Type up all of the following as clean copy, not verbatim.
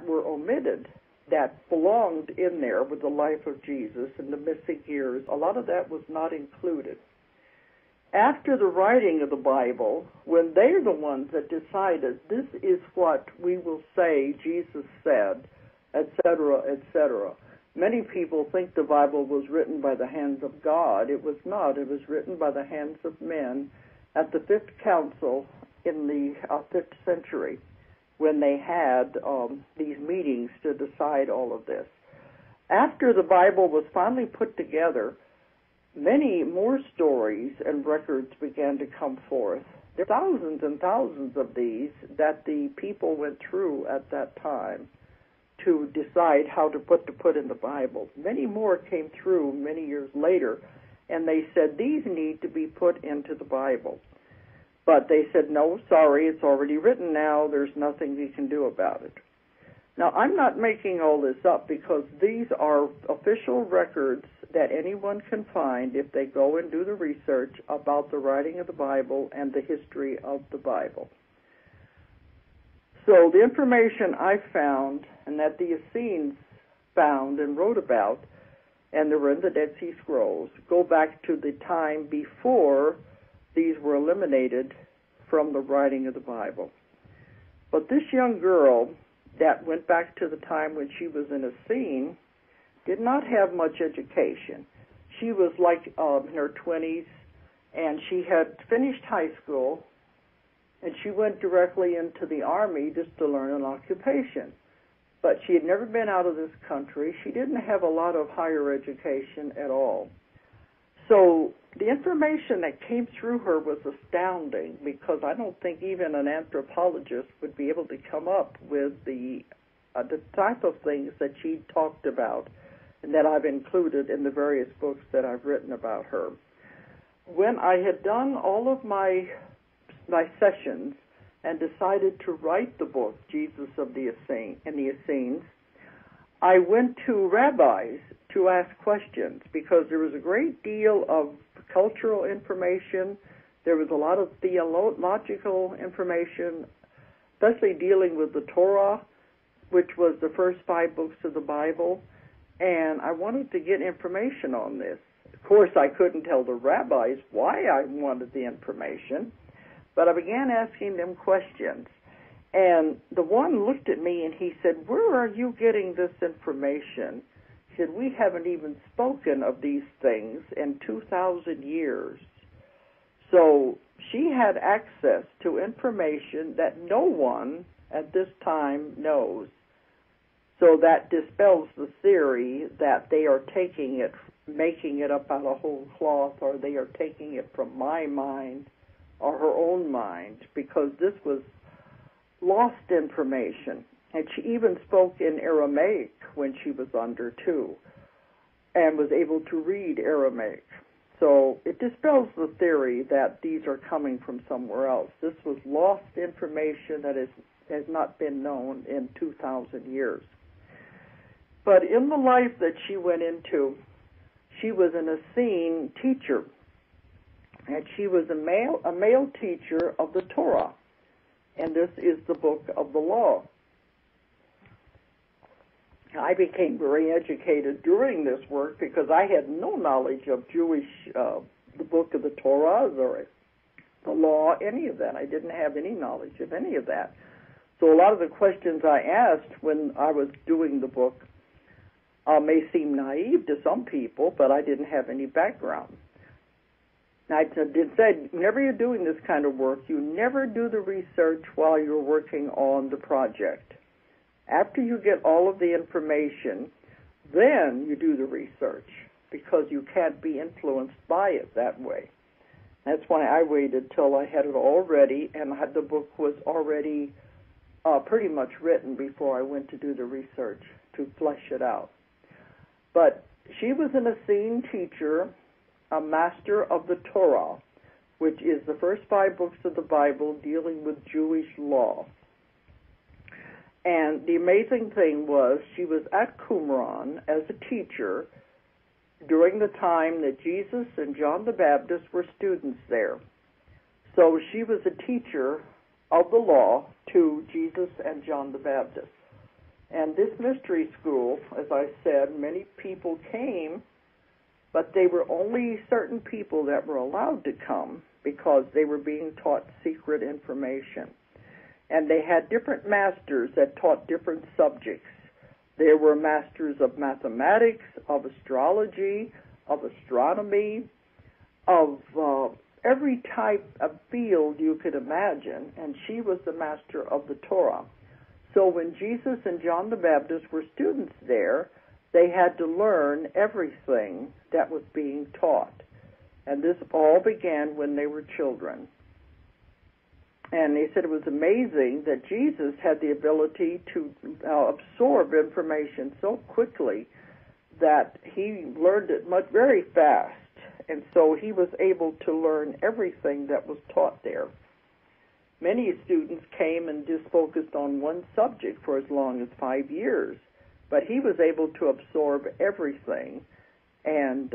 were omitted that belonged in there with the life of Jesus and the missing years. A lot of that was not included. After the writing of the Bible, when they're the ones that decided this is what we will say Jesus said, etc., etc., many people think the Bible was written by the hands of God. It was not. It was written by the hands of men at the Fifth Council in the 5th century, when they had these meetings to decide all of this. After the Bible was finally put together, many more stories and records began to come forth. There are thousands and thousands of these that the people went through at that time to decide how to put in the Bible. Many more came through many years later, and they said these need to be put into the Bible. But they said, no, sorry, it's already written now. There's nothing we can do about it. Now, I'm not making all this up because these are official records that anyone can find if they go and do the research about the writing of the Bible and the history of the Bible. So the information I found and that the Essenes found and wrote about, and they were in the Dead Sea Scrolls, go back to the time before these were eliminated from the writing of the Bible. But this young girl that went back to the time when she was in Essene did not have much education. She was like in her 20s, and she had finished high school, and she went directly into the Army just to learn an occupation. But she had never been out of this country. She didn't have a lot of higher education at all. So the information that came through her was astounding, because I don't think even an anthropologist would be able to come up with the type of things that she talked about and that I've included in the various books that I've written about her. When I had done all of my sessions and decided to write the book, Jesus of the Essene and the Essenes, I went to rabbis to ask questions, because there was a great deal of cultural information. There was a lot of theological information, especially dealing with the Torah, which was the first 5 books of the Bible, and I wanted to get information on this. Of course, I couldn't tell the rabbis why I wanted the information, but I began asking them questions. And the one looked at me and he said, "Where are you getting this information?" He said, "We haven't even spoken of these things in 2,000 years. So she had access to information that no one at this time knows. So that dispels the theory that they are taking it, making it up out of whole cloth, or they are taking it from my mind or her own mind, because this was lost information. And she even spoke in Aramaic when she was under, too, and was able to read Aramaic. So it dispels the theory that these are coming from somewhere else. This was lost information that has not been known in 2,000 years. But in the life that she went into, she was an Essene teacher, and she was a male teacher of the Torah, and this is the book of the law. I became very educated during this work because I had no knowledge of Jewish, the book of the Torah or the law, any of that. I didn't have any knowledge of any of that. So a lot of the questions I asked when I was doing the book may seem naive to some people, but I didn't have any background. I did say, whenever you're doing this kind of work, you never do the research while you're working on the project. After you get all of the information, then you do the research, because you can't be influenced by it that way. That's why I waited till I had it all ready, and the book was already pretty much written before I went to do the research to flesh it out. But she was an Essene teacher, a master of the Torah, which is the first 5 books of the Bible dealing with Jewish law. And the amazing thing was, she was at Qumran as a teacher during the time that Jesus and John the Baptist were students there. So she was a teacher of the law to Jesus and John the Baptist. And this mystery school, as I said, many people came, but they were only certain people that were allowed to come because they were being taught secret information. And they had different masters that taught different subjects. There were masters of mathematics, of astrology, of astronomy, of every type of field you could imagine, and she was the master of the Torah. So when Jesus and John the Baptist were students there, they had to learn everything that was being taught. And this all began when they were children. And they said it was amazing that Jesus had the ability to absorb information so quickly that he learned it very fast. And so he was able to learn everything that was taught there. Many students came and just focused on one subject for as long as 5 years, but he was able to absorb everything and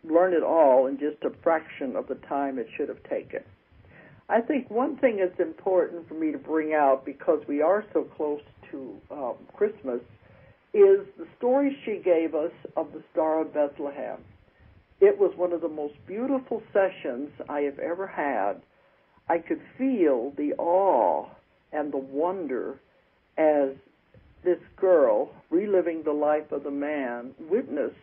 learn it all in just a fraction of the time it should have taken. I think one thing that's important for me to bring out, because we are so close to Christmas, is the story she gave us of the Star of Bethlehem. It was one of the most beautiful sessions I have ever had. I could feel the awe and the wonder as this girl, reliving the life of the man, witnessed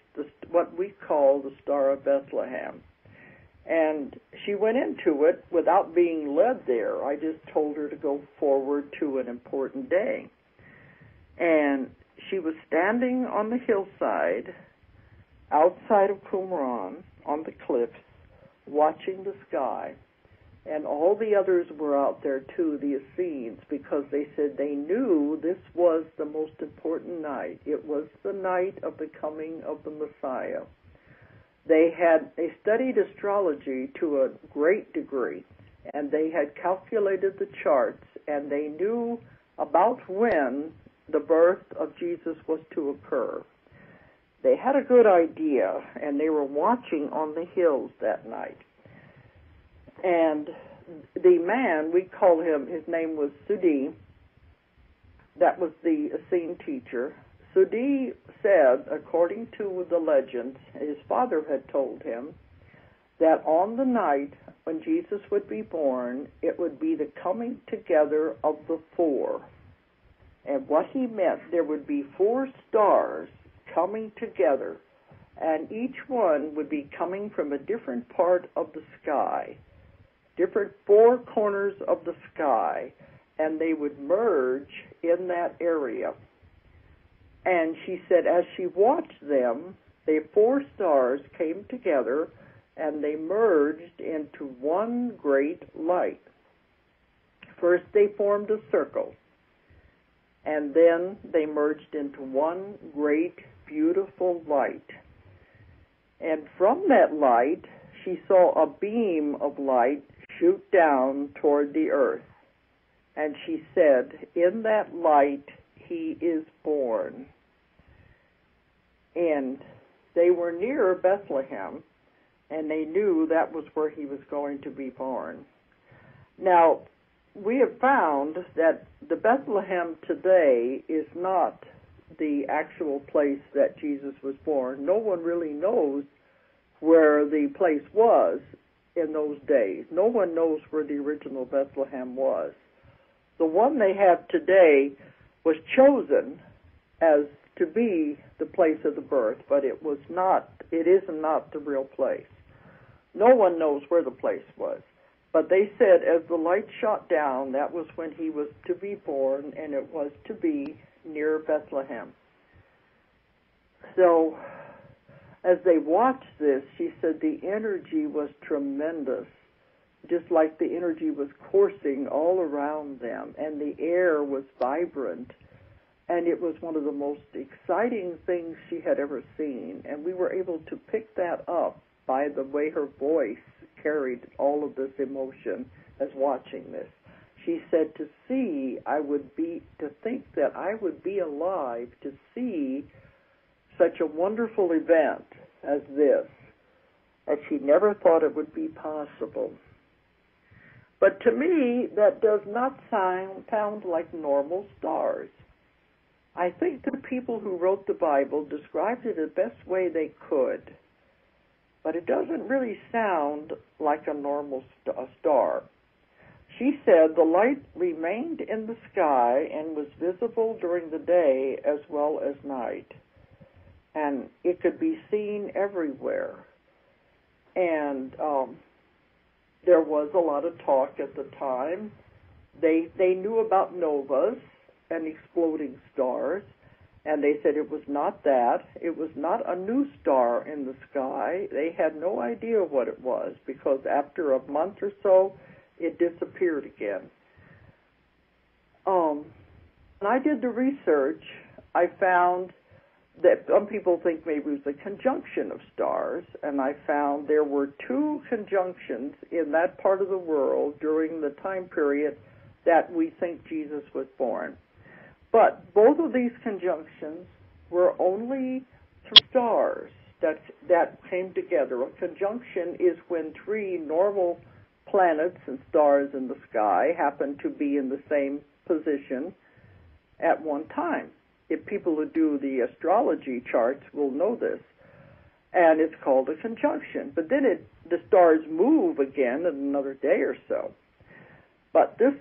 what we call the Star of Bethlehem. And she went into it without being led there. I just told her to go forward to an important day. And she was standing on the hillside outside of Qumran on the cliffs, watching the sky. And all the others were out there too, the Essenes, because they said they knew this was the most important night. It was the night of the coming of the Messiah. They studied astrology to a great degree, and they had calculated the charts, and they knew about when the birth of Jesus was to occur. They had a good idea, and they were watching on the hills that night. And the man, we call him, his name was Sudi, that was the Essene teacher. Sudi said, according to the legends, his father had told him that on the night when Jesus would be born, it would be the coming together of the four. And what he meant, there would be 4 stars coming together, and each one would be coming from a different part of the sky, different 4 corners of the sky, and they would merge in that area. And she said as she watched them, the 4 stars came together and they merged into one great light. First they formed a circle, and then they merged into one great, beautiful light. And from that light, she saw a beam of light shoot down toward the earth. And she said, in that light, he is born. And they were near Bethlehem, and they knew that was where he was going to be born. Now, we have found that the Bethlehem today is not the actual place that Jesus was born. No one really knows where the place was in those days. No one knows where the original Bethlehem was. The one they have today was chosen as to be the place of the birth, but it is not the real place. No one knows where the place was. But they said as the light shot down, that was when he was to be born, and it was to be near Bethlehem. So as they watched this, she said the energy was tremendous, just like the energy was coursing all around them, and the air was vibrant, and it was one of the most exciting things she had ever seen. And we were able to pick that up by the way her voice carried all of this emotion as watching this. She said to think that I would be alive to see such a wonderful event as this, that she never thought it would be possible. But to me, that does not sound like normal stars. I think the people who wrote the Bible described it the best way they could, but it doesn't really sound like a normal star. She said the light remained in the sky and was visible during the day as well as night, and it could be seen everywhere. And there was a lot of talk at the time. They knew about novas and exploding stars, and they said it was not that. It was not a new star in the sky. They had no idea what it was, because after a month or so, it disappeared again. When I did the research, I found that some people think maybe it was a conjunction of stars, and I found there were 2 conjunctions in that part of the world during the time period that we think Jesus was born. But both of these conjunctions were only 3 stars that came together. A conjunction is when 3 normal planets and stars in the sky happen to be in the same position at one time. If people who do the astrology charts will know this. And it's called a conjunction. But then the stars move again in another day or so. But this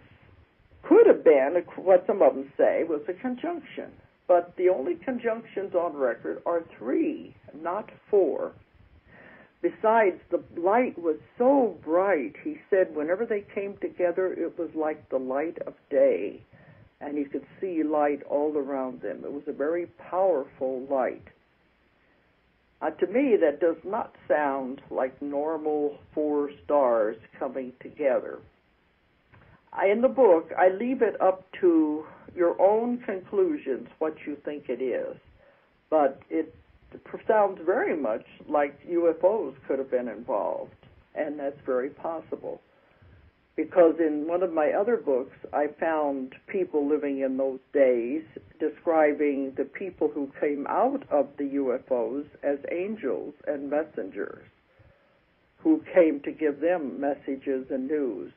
could have been, what some of them say, was a conjunction. But the only conjunctions on record are 3, not 4. Besides, the light was so bright, he said whenever they came together, it was like the light of day, and you could see light all around them. It was a very powerful light. To me, that does not sound like normal 4 stars coming together. In the book, I leave it up to your own conclusions what you think it is, but it sounds very much like UFOs could have been involved, and that's very possible. Because in one of my other books, I found people living in those days describing the people who came out of the UFOs as angels and messengers who came to give them messages and news.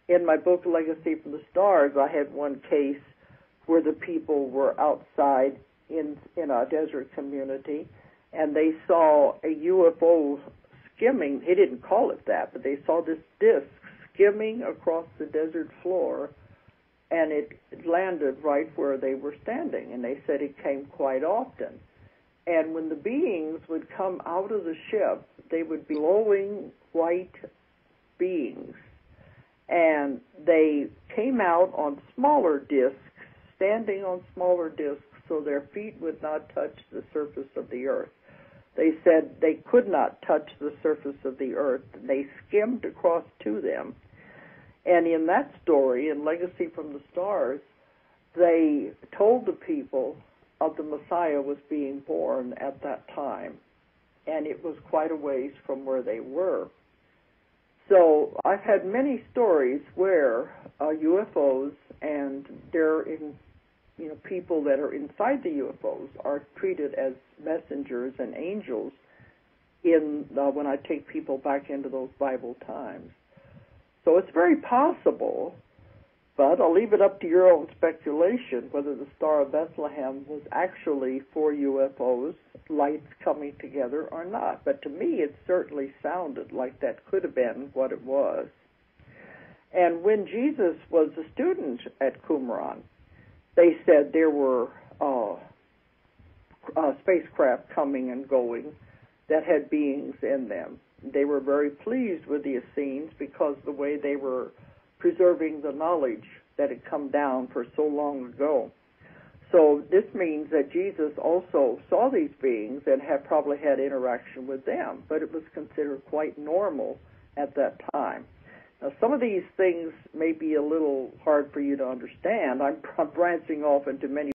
In my book, Legacy from the Stars, I had one case where the people were outside in a desert community, and they saw a UFO skimming. He didn't call it that, but they saw this disc skimming across the desert floor, and it landed right where they were standing, and they said it came quite often. And when the beings would come out of the ship, they would be glowing white beings, and they came out on smaller discs, standing on smaller discs, so their feet would not touch the surface of the earth. They said they could not touch the surface of the earth. They skimmed across to them. And in that story, in Legacy from the Stars, they told the people of the Messiah was being born at that time. And it was quite a ways from where they were. So I've had many stories where UFOs and people that are inside the UFOs are treated as messengers and angels when I take people back into those Bible times. So it's very possible, but I'll leave it up to your own speculation whether the Star of Bethlehem was actually 4 UFOs, lights coming together or not. But to me, it certainly sounded like that could have been what it was. And when Jesus was a student at Qumran, they said there were spacecraft coming and going that had beings in them. They were very pleased with the Essenes because the way they were preserving the knowledge that had come down for so long ago. So this means that Jesus also saw these beings and had probably had interaction with them, but it was considered quite normal at that time. Now, some of these things may be a little hard for you to understand. I'm branching off into many